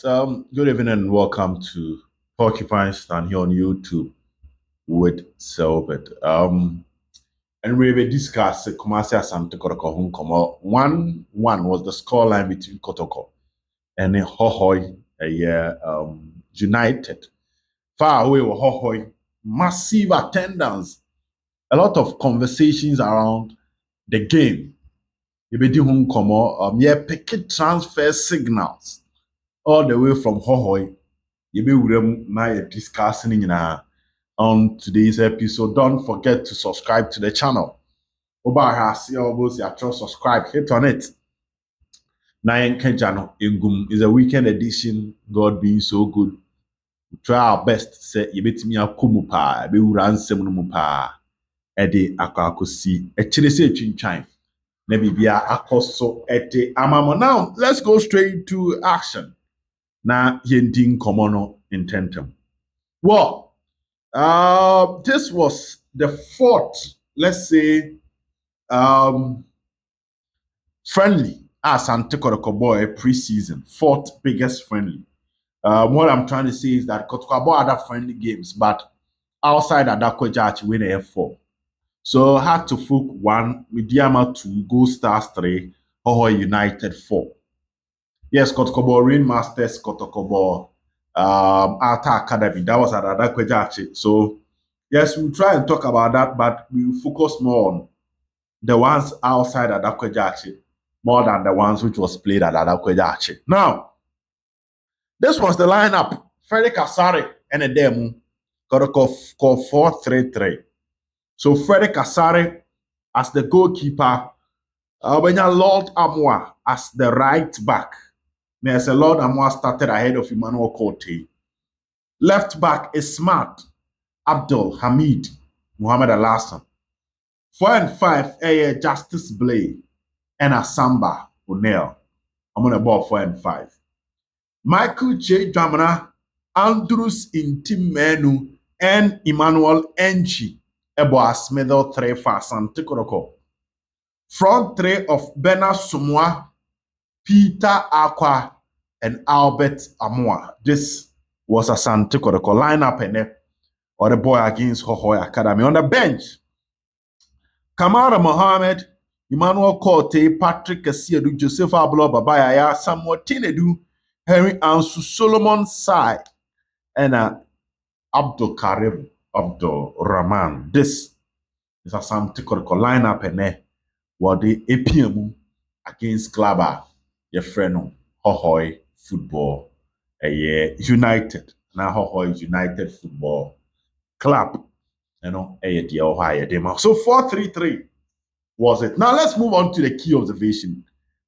Good evening and welcome to Porcupine Stand here on YouTube with Selbit. And we will discuss Kumasi Asante Kotoko Hunkomo. 1-1 was the scoreline between Kotoko and Hohoi, United. Far away with Hohoi, massive attendance, a lot of conversations around the game. Yebedi Hunkomo, picket transfer signals all the way from Hohoi. You'll discussing on today's episode. Don't forget to subscribe to the channel. Subscribe, hit on it. Nine Kenjano Ingum is a weekend edition. God being so good. We try our best. Say you bet me a kumupa, be ransom mupa. Ede akakosi. Echile se chinchin. Maybe be a akoso ete amamo. Now let's go straight to action. Na yending komono intentum. Well, this was the fourth, let's say, friendly as Kotoko boy preseason, fourth biggest friendly. What I'm trying to say is that Kotoko boy other friendly games, but outside of that, Kojachi win a F4. So had to Fuk 1, Midiama 2, Gold Stars 3, Hoho United 4. Yes, Kotoko Rain Masters, Kotoko Ata Academy. That was at Adakwejachi. So, yes, we'll try and talk about that, but we'll focus more on the ones outside Adakwejachi more than the ones which was played at Adakwejachi. Now, this was the lineup. Freddie Kasari and a demo. Kotoko 4-3-3. So, Freddie Kasari as the goalkeeper. Lord Amwa as the right back. There's a Lord Amwa started ahead of Emmanuel Korte. Left back is Smart, Abdul Hamid, Muhammad Alassan. 4 and 5, Justice Blay, and Asamba O'Neill. I'm on the ball 4 and 5. Michael J. Dramana, Andrews Intimenu, and Emmanuel Enchi, Ebo Asmedel 3 for Asante Kotoko. Front 3 of Bernard Sumwa, Peter Aqua, and Albert Amwa. This was Asante Kotoko lineup and or the boy against Hohoi Academy. On the bench, Kamara Mohammed, Emmanuel Korte, Patrick Kasiedu, Joseph Ablo Babayaya, Samuel Tinedu, Henry Ansu, Solomon Sai, and Abdul Karim Abdul Rahman. This is Asante Kotoko lineup and what the APM against Klaba. Your friend Hohoi Football United. Now Hohoi United Football Club. So 4-3-3 was it. Now let's move on to the key observation.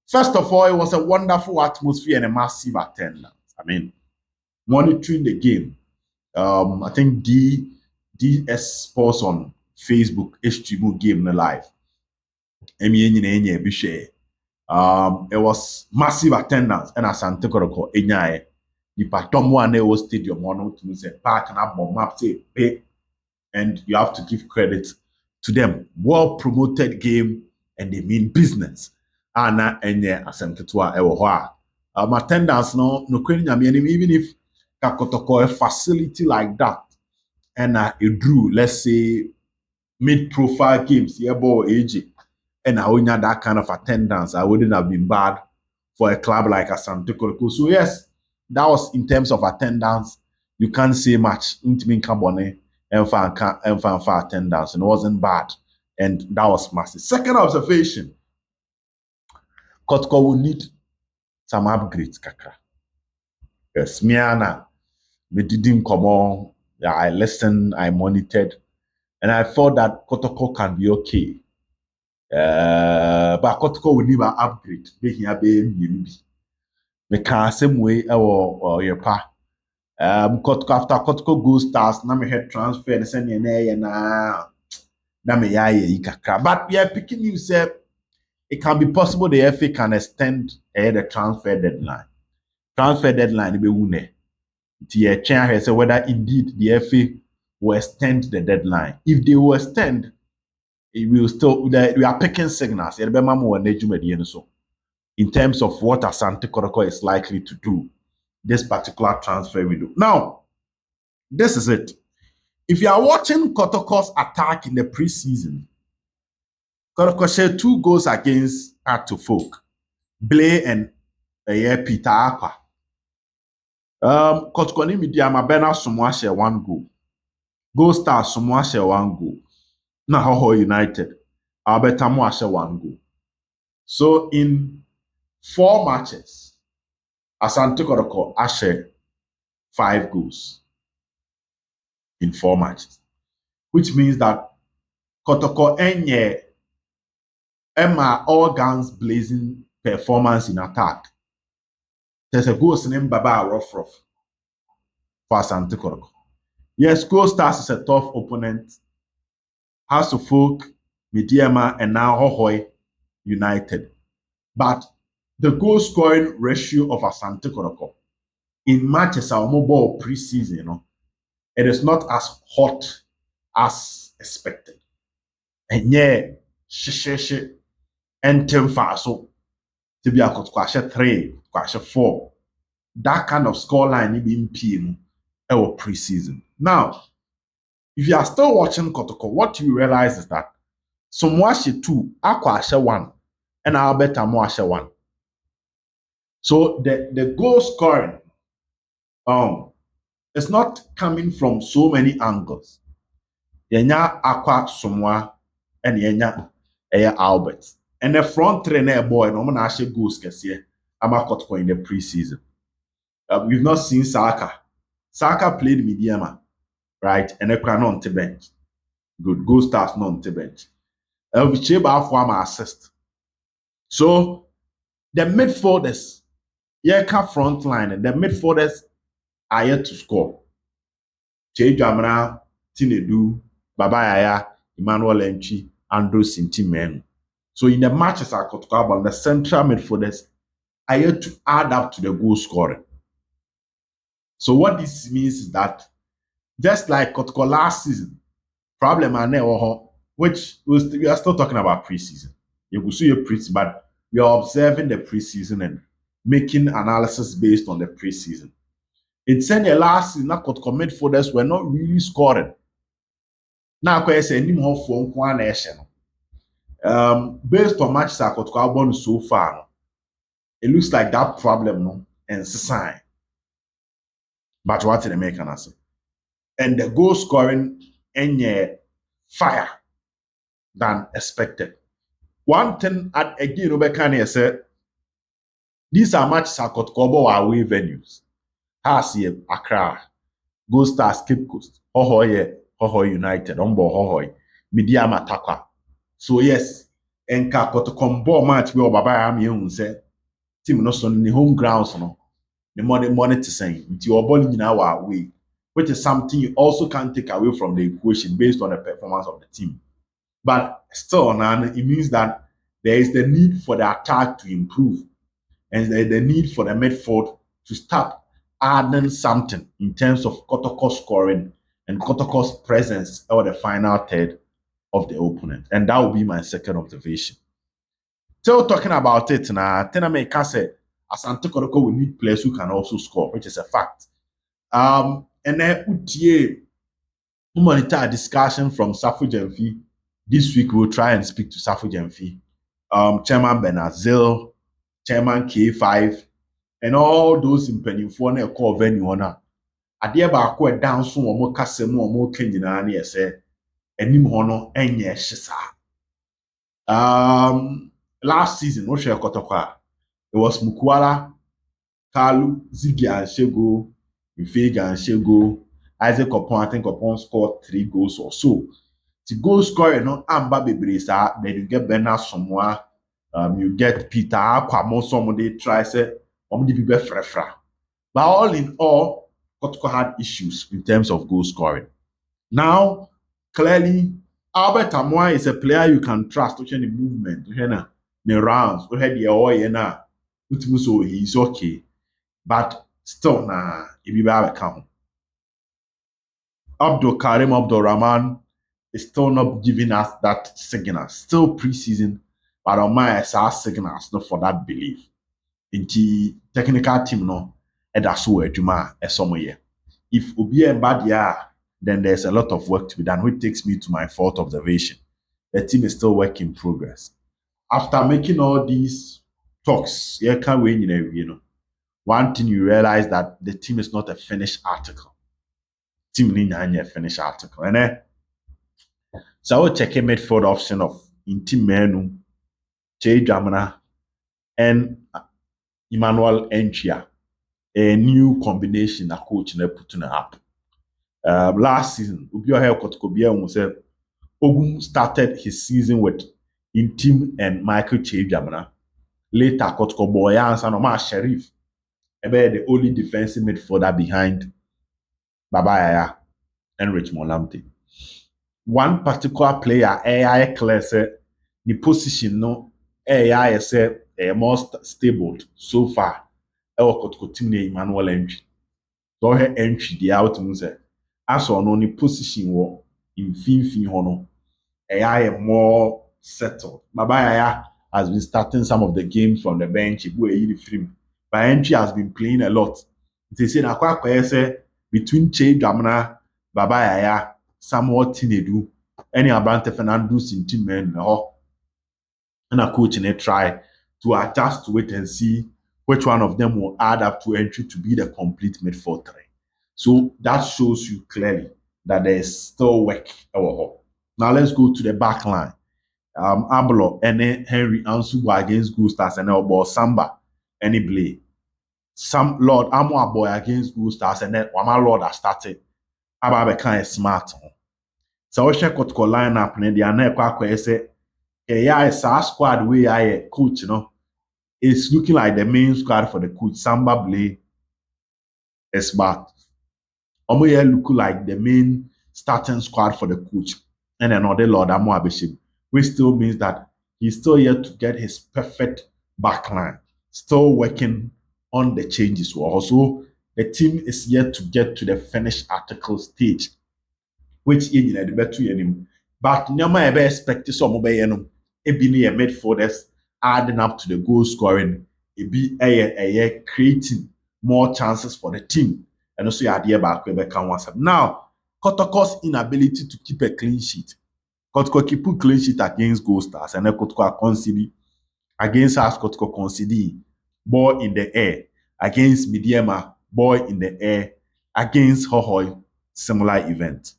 First of all, it was a wonderful atmosphere and a massive attendance. I mean, monitoring the game. I think DS Sports on Facebook, HTML game live. It was massive attendance and Asante Kotoko enyae nipa tom one was stadium one to say park and up map say pay, and you have to give credit to them. Well promoted game and they mean business. Ana enye Asante Toa ewo ho attendance no kweni nyame even if Kotoko a facility like that and it drew, let's say, mid-profile games, ball AJ. And I only had that kind of attendance. I wouldn't have been bad for a club like Asante Kotoko. So yes, that was in terms of attendance. You can't say much. Intimin Kabone and fan attendance, and it wasn't bad. And that was massive. Second observation: Kotoko will need some upgrades, Kakra. Yes, Miana, we didn't come on. Yeah, I listened, I monitored, and I thought that Kotoko can be okay. But Kotoko will need an upgrade. Making a baby. Me can same way or your pa. Kotoko after Kotoko Gold Stars, na me head transfer and send you na me kakra. But we are picking you say it can be possible the FA can extend the transfer deadline. Transfer deadline be wune. The chair say whether indeed the FA will extend the deadline. If they will extend, it will still we are picking signals. In terms of what Asante Kotoko is likely to do. this particular transfer window. Now, this is it. If you are watching Kotoko's attack in the preseason, Kotoko shared 2 goals against Hufc, Blay and Peter Aqua. Kotoko ni media Mabena Sumwa share 1 goal. Goal Star Sumwa share 1 goal. Na Hoho United, Alberta Mo share 1 goal. So in 4 matches, Asante Kotoko share 5 goals in 4 matches, which means that Kotoko enye Emma all guns blazing performance in attack. There's a goal name Baba rough for Asante Kotoko. Yes, Gold Stars is a tough opponent. House of Folk, Midiama, and now Hohoi United. But the goal scoring ratio of Asante Kotoko in matches our mobile preseason, it is not as hot as expected. And yeah, she and 10 so to be a Kotoko 3, Kotoko 4. That kind of scoreline in PM our preseason. Now, if you are still watching Kotoko, what you realize is that Somwashi 2, Aquasha 1, and Alberta Moasha 1. So the goal scoring is not coming from so many angles. Yenya Aqua Somwa and Yenya Albert. And the front three boy, no man actually goals kesiye ama Kotoko in the preseason. We've not seen Saka. Saka played Midiama, right? And they not on the bench. Good. Goal Stars not on the bench. Vicheba former assist. So the midfielders, front line, the midfielders are yet to score. Che Jamana, Tinedu, Baba Yaya, Emmanuel Enchi, Andrew Sintimen. So in the matches at Kotoko, the central midfielders are yet to add up to the goal scoring. So what this means is that just like Kotoko last season, problem which we are still talking about preseason. You will see a preseason, but we are observing the preseason and making analysis based on the preseason. It said the last season that Kotoko midfielders were not really scoring. Now, I say any more for one nation. Based on matches that Kotoko won so far, it looks like that problem and sign. But what did the American say? And the goal scoring any fire than expected. One thing at again, Obekane said, these are matches at Kotoko away venues. Hasi Accra, Gold Stars, Cape Coast, Hohoi United, Hohoi, Midiama Takwa. So yes, and Kotoko match where Baba Ami say, team no son the home grounds the money to say your ball in our way, which is something you also can't take away from the equation based on the performance of the team. But still, it means that there is the need for the attack to improve and the need for the midfield to start adding something in terms of Kotoko scoring and Kotoko's presence or the final third of the opponent. And that will be my second observation. Still talking about it now, Tenameka said, Asante Kotoko will need players who can also score, which is a fact. And then Utie, who monitor a discussion from Safu Jemfi. This week we'll try and speak to Safu Jemfi, Chairman Benazil, Chairman K5, and all those in Pennyphone na call venue na. Adeɛ baako a down so wɔn kasa mu wɔn ka nyinaa ne yɛ sɛ anim hɔ no ɛnyɛ hye saa. Last season, what should Kotoko? It was Mukwala, Kalu, Ziggy and Shego, Ifega and Shego, Isaac Opon. I think Opon scored 3 goals or so. The goal scorer, Amba Bebresa, then you get Bernard Somwa, you get Peter Aqua, somebody tries it, people frefra. But all in all, Kotoko had issues in terms of goal scoring. Now, clearly, Albert Amoy is a player you can trust, which any movement, the rounds, so he's okay. But still, if you have a count. Abdul Karim Abdul Rahman is still not giving us that signal. Still preseason, but on my signals not for that belief. In the technical team, ɛda so wɔ adwuma a ɛsɔ mo yɛ. If obi ɛmba deɛ a, then there's a lot of work to be done, which takes me to my fourth observation. The team is still work in progress. After making all these talks, one thing you realize that the team is not a finished article. Team ni a finished article. And then, so I will check a midfield option of in team menu, Jay Dramana, and Emmanuel Entria, a new combination that coach put in the app. Last season, Ubio Kotoko said Ogun started his season with Intim and Michael Chejamana. Later, Kotoko Boyans and Omar Sharif, the only defensive midfielder behind Baba Yaya and Richmond Lamptey. One particular player, AI class, the position no AI is most stable so far. Kotoko team Emmanuel Entry. So her entry the out say as on the position wo in fin hono. AI more settled. Baba Yaya has been starting some of the games from the bench. But Entry has been playing a lot. They say na say between Che Damna, Baba Yaya, Samuel Tinedu, any Abante Fernandez in team men and a coach in a try to adjust to it and see which one of them will add up to Entry to be the complete midfield three. So that shows you clearly that there is still work. Now let's go to the back line. Ablo and Henry Ansuwa against Gold Stars and Elbow Samba any play. Some Lord Amo boy against Gold Stars and then Wama Lord has started. Ababe kind of smart. So we check Kotoko lineup and the ane kwa say a squad way I coach, it's looking like the main squad for the coach. Samba Blay is back. Omoye look like the main starting squad for the coach. And another Lord Amo Abishim, which still means that he's still yet to get his perfect backline. Still working on the changes. Also, the team is yet to get to the finished article stage, which in the better him. But Nyama ever expect some of ebi near midfielders adding up to the goal scoring, a creating more chances for the team. And also your idea about Quebec and once. Now, Kotoko's inability to keep a clean sheet. Kotoko keep a clean sheet against Gold Stars and then Kotoko concede against us. Kotoko concede ball in the air against Midiema, ball in the air against Hohoi, similar event.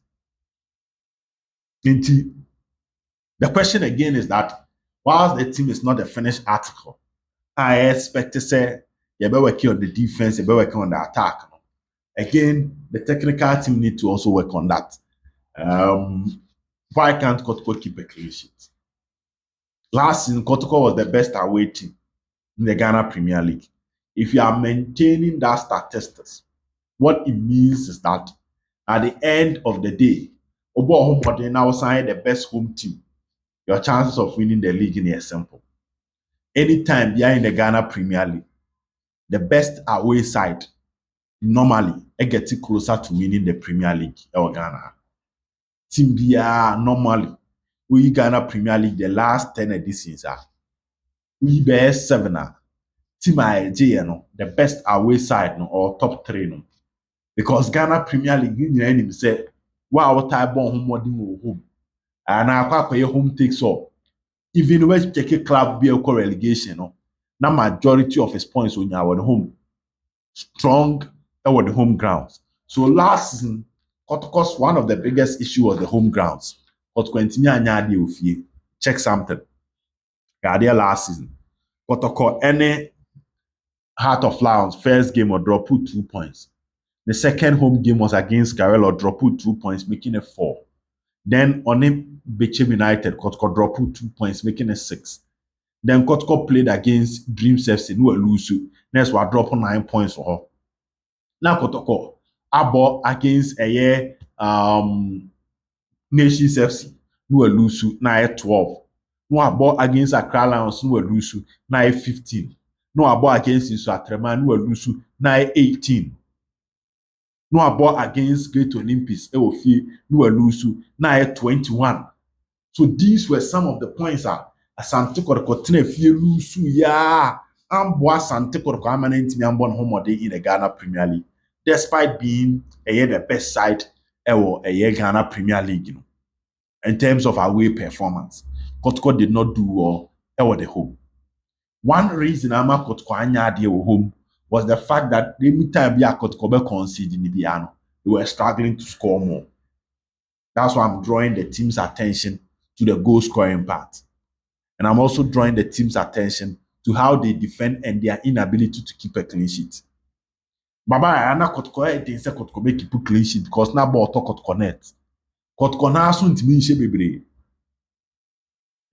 The question again is that whilst the team is not a finished article, I expect to say you're working on the defense, you're working on the attack. Again, the technical team need to also work on that. Why can't Kotoko keep a clean sheet? Last season, Kotoko was the best away team in the Ghana Premier League. If you are maintaining that statistics, what it means is that at the end of the day, Obo Home now sign the best home team. Your chances of winning the league is simple. Anytime you are in the Ghana Premier League, the best away side normally gets closer to winning the Premier League or Ghana. Team normally we Ghana Premier League the last 10 editions we bear 7 team the best away side or top 3 because Ghana Premier League you say wow type home home and our home takes all. Even when check a club be a relegation, now majority of his points when you are at home strong at the home grounds. So last season, Kotoko's one of the biggest issue was the home grounds. Kotoko check something. Last season, Kotoko any Heart of Lions first game or drop put 2 points. The second home game was against Garel or drop put 2 points, making it 4. Then on him, Bechem United, Kotoko drop 2 points, making it 6. Then Kotoko played against Dreams FC, no lose. Next, we drop 9 points for her. Now Kotoko, abo against a year Nations FC, no lose, now 12. No abo against Accra Lions, no lose, now 15. No abo against Isuatrema, no lose, now 18. No abo against Great Olympics, no lose, now 21. So these were some of the points Asante Kotoko lose, yeah. amboa Asante Kotoko ama na ntimi ambɔ ne ho mmɔden in the Ghana Premier League despite being the best side ɛwɔ Ghana Premier League no. In terms of away performance, Kotoko did not do well at the home. One reason Ama Kotoko anya adeɛ wɔ home was the fact that every time we Kotoko be conceding the piano, they were struggling to score more. That's why I'm drawing the team's attention to the goal scoring part. And I'm also drawing the team's attention to how they defend and their inability to keep a clean sheet. Baba Ana Kotoko didn't say Kotoko be keep a clean sheet because now ball to Kotoko net. Kotoko na so ntimi nhye bebree.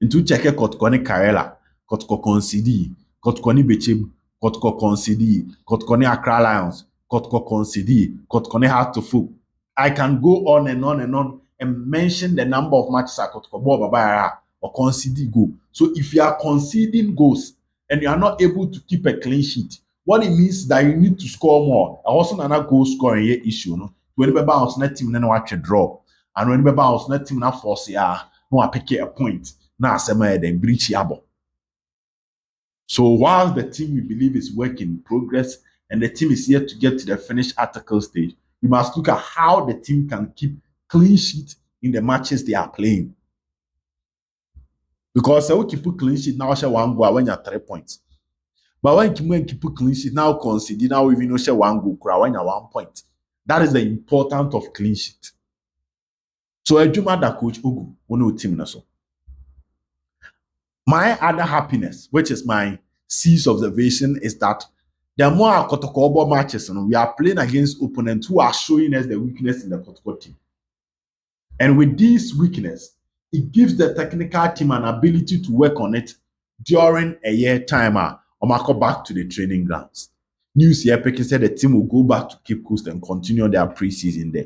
Into check Kotoko ne Karela, Kotoko concede, Kotoko ne Bechem, Kotoko concede, Kotoko ne Accra Lions, Kotoko concede, Kotoko ne Hufc. I can go on and on and on and mention the number of matches that Kotoko ball Baba or concede goal. So if you are conceding goals and you are not able to keep a clean sheet, what it means is that you need to score more. I also another goal scoring issue. No, when you bounce, net team then watch a draw, and when you bounce, net team na force no I pick a point. Now asema then breach yabo. So whilst the team we believe is work in progress and the team is yet to get to the finished article stage, we must look at how the team can keep clean sheet in the matches they are playing. Because we keep clean sheet now share one goal when you're 3 points. But when you keep clean sheet now consider now even share one goal when you're 1 point. That is the importance of clean sheet. So ejuma da coach Ugu ono team na so. My other happiness, which is my cease observation, is that the more Kotoko matches, we are playing against opponents who are showing us the weakness in the Kotoko team. And with this weakness, it gives the technical team an ability to work on it during a year timer or go back to the training grounds. News here, Pekin said the team will go back to Cape Coast and continue their preseason there.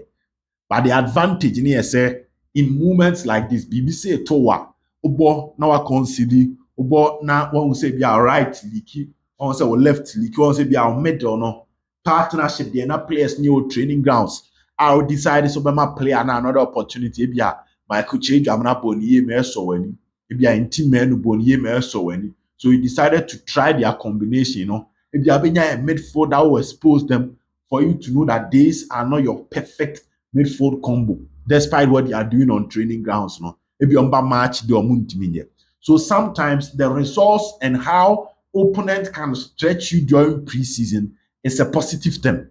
But the advantage in here, say, in moments like this, BBC Towa, Obo now concede, Obo na one say be our right leaky, one say left leaky, one say be our middle no partnership. They are not players new training grounds. I'll decide so be my player na another opportunity. Be a Michael change. I'm not boniye me so when be a team man boniye me so when. So he decided to try their combination. You know, if you have a midfield that will expose them for you to know that these are not your perfect midfield combo, despite what they are doing on training grounds. No, maybe on match the omuntiminya. So sometimes the results and how opponent can stretch you during preseason is a positive thing.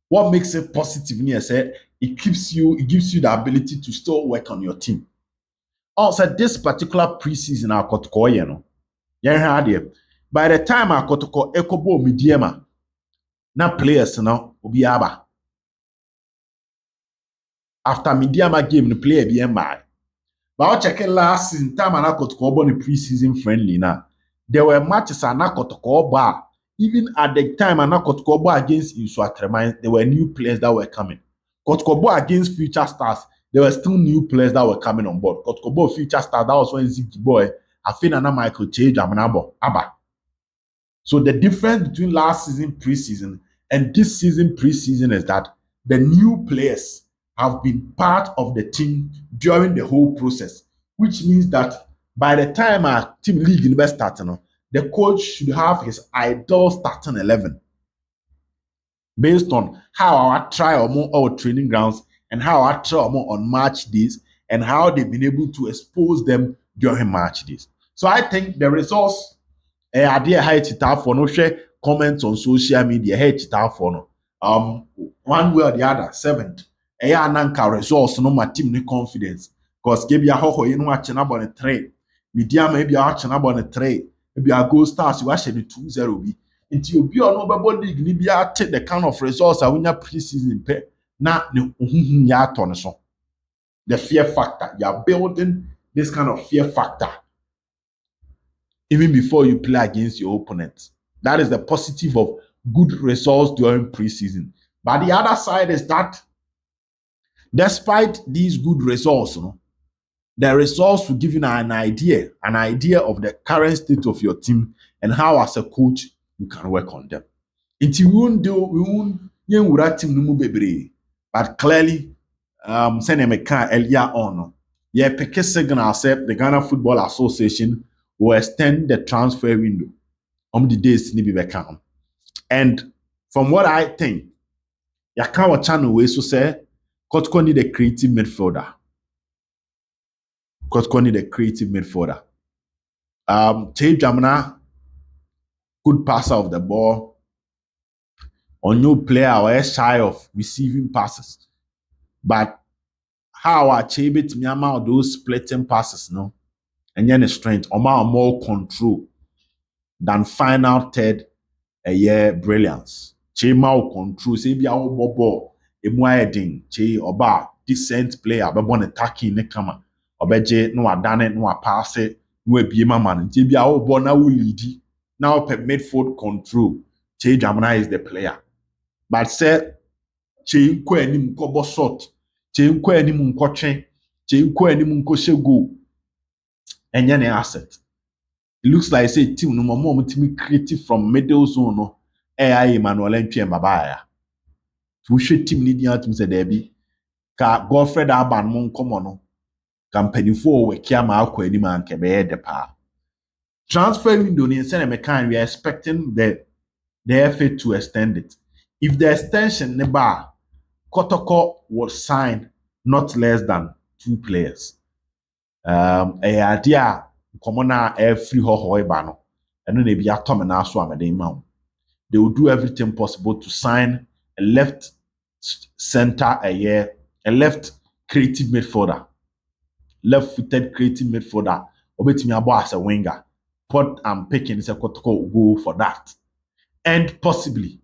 What makes it positive is that it gives you the ability to still work on your team. Also, this particular preseason our Kotoko, you know, by the time our Kotoko ekobo mediema, na players now obiaba. After Midiama game, the player be by. But I'll check it last season time and I got the preseason friendly now. There were matches and I got bar. Even at the time and I got against Inswatremine, there were new players that were coming. Got against Future Stars, there were still new players that were coming on board. Got Future Stars, that was when Ziggy Boy, I think Anna Michael Change, Abba. So the difference between last season preseason and this season preseason is that the new players have been part of the team during the whole process, which means that by the time our team league in starting, the coach should have his ideal starting 11 based on how our trial more our training grounds and how our trial more on match days and how they've been able to expose them during match days. So I think the results idea how it for no share comments on social media for no one way or the other 7th ananka results no my team no confidence because kebi ahoho you know action about the 3 media maybe action about the 3 maybe a goal stars you actually 2-0 bi until obi on no league ni bia take the kind of results that we na preseason pe na ne ohunhun ya ato ne so the fear factor you are building this kind of fear factor even before you play against your opponent. That is the positive of good results during preseason. But the other side is that despite these good results, the results will give you an idea of the current state of your team and how as a coach you can work on them. We won't team no bebre, but clearly, send them a earlier on. Yeah, pick signal said the Ghana Football Association will extend the transfer window. the days ni be count. And from what I think, you can't channel way so say Kotoko need a creative midfielder. Kotoko need a creative midfielder. Che Jamana, good passer of the ball. On new player or shy of receiving passes. But how I bit me amount those splitting passes, no? And then the strength, or more control than final third a year brilliance. Che mau control, say be our ball, a muading, che oba, decent player, but one attacking ne kama, obeje no done it, no pass it, no be man, che be our ball now lead. Now per midfield control, Che Jamana is the player. But say Che nkɔ anim nkɔbɔ shot, Che nkɔ anim nkɔtwe, Che nkɔ anim nkɔhyɛ goal. Ɛnyɛ ne asset. It looks like say team no more team creative from middle zone no. Ɛyɛ Emmanuel Ntwe Mbabaya. Wohwɛ team ni dia team sɛ daabi ka Godfred Aban mo nkɔmɔ no. Ka mpanimfoɔ wɔ kia ma akɔ anim anka bɛyɛ de paa. Transfer window ni sɛ na mɛka we are expecting the FA to extend it. If the extension ne ba Kotoko will sign not less than 2 players. A idea common every hɔ ba no. And then be a Tom and also they will do everything possible to sign a left center a left creative midfielder, left-footed creative midfielder. Obetimi abo as a winger. Pot and picking is a Kotoko will go for that, and possibly.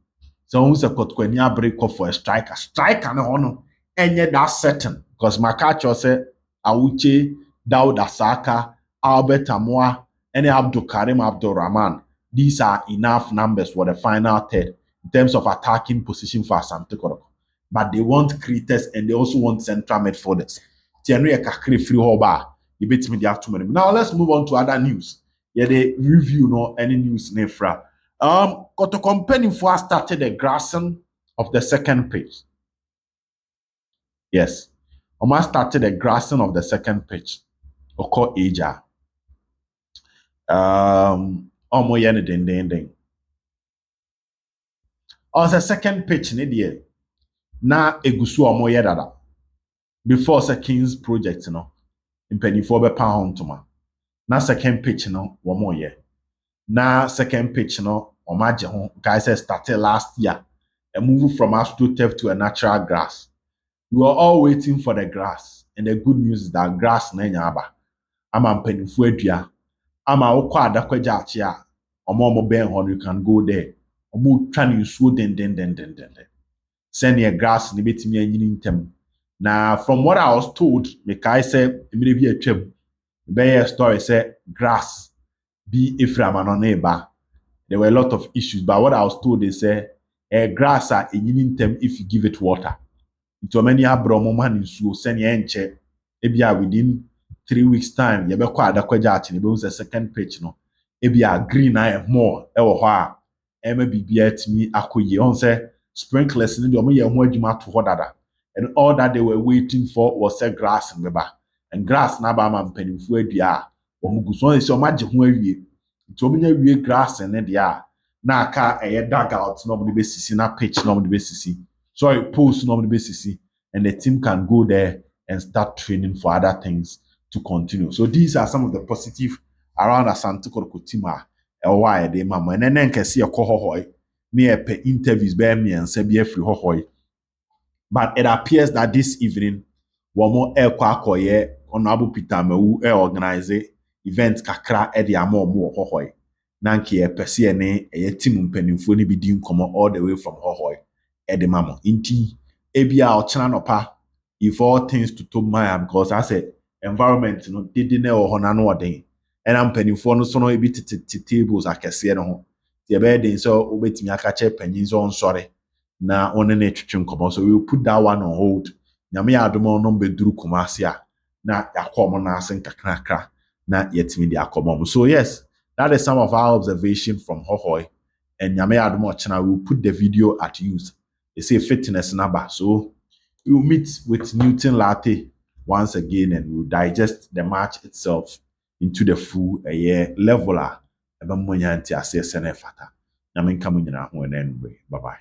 So who's a Kotoko near break off for a striker. Striker no any that certain because Makacho said Auche, Daud Asaka, Albert Amoa, and Abdul Karim Abdul Rahman. These are enough numbers for the final third in terms of attacking position for Asante Kotoko. But they want creators and they also want central midfielders. Now let's move on to other news. Yeah, they review no any news nefra. Kotoko Mpanimfoɔ started the grassing of the second pitch. Yes. Oma started the grassing of the second pitch. Oko Eja. Omo yene ding. On the second pitch ne die. Na egusu omo ye dada. Before the Kings project no. Mpanimfoɔ bɛpa ho ntoma. Na second pitch no omo ye. Na second pitch no omaje ho guys started last year. A move from AstroTurf to a natural grass. We were all waiting for the grass. And the good news is that grass na nyaba. Ama mpanimfoɔ adua. Ama wokɔ adakwaja achi a omo ben hon you can go there. Omo twa ne nsuo den. Send your grass ne betimi anyini ntem. Na from what I was told, mekai say emire bi atwam. Be story say grass be Eframa no eba. There were a lot of issues, but what I was told they say grass are anyini ntem if you give it water. Into many abromo man nsuo send ye enche ebia within 3 weeks time ye be kwa adakwaja achi ne be use second pitch no ebia green na more e wo ho a e ma bibia timi akoye on say sprinklers ne de omo ye ho adwuma to ho dada, and all that they were waiting for was a grass in beba, and grass na ba ma mpanimfo adua omo guso say omo age ho awie nti omo nya wie grass ne de a na aka dugout no omo de be sisi na pitch no omo de be sisi. Sorry, post normally basis, and the team can go there and start training for other things to continue. So these are some of the positive around Asante Kotoko team. Why they mama and then can see a cohoy near per interviews bear me and say be free hohoy. But it appears that this evening, one more air kwakoye honorable Peter Mewu organize event kakra edi amo mo hohoy. Nanki e pesi ene e team mpanimfo ni bi di nkomo all the way from hohoy. Edemamo. Inti ebia ochana nopa if all things to top my because I said environment no did ne o hona no odin. And I'm pennyfo no so no ebi tables akese no ho. The be den so obetimi aka che panyin so nsore na one na etwetwe nkomo, so we will put that one on hold. Nyame ya adomo no beduru Kumasi a na yakom na asen kakrakra na yetimi di akomom. So yes, that is some of our observation from Hohoy, and Nyame ya adomo chana we will put the video at use. They say fitness number. So we will meet with Newton Latte once again and we'll digest the match itself into the full leveler ebe mmanya nti ase sene fata. Nyame nka mo nyina ho na bye bye.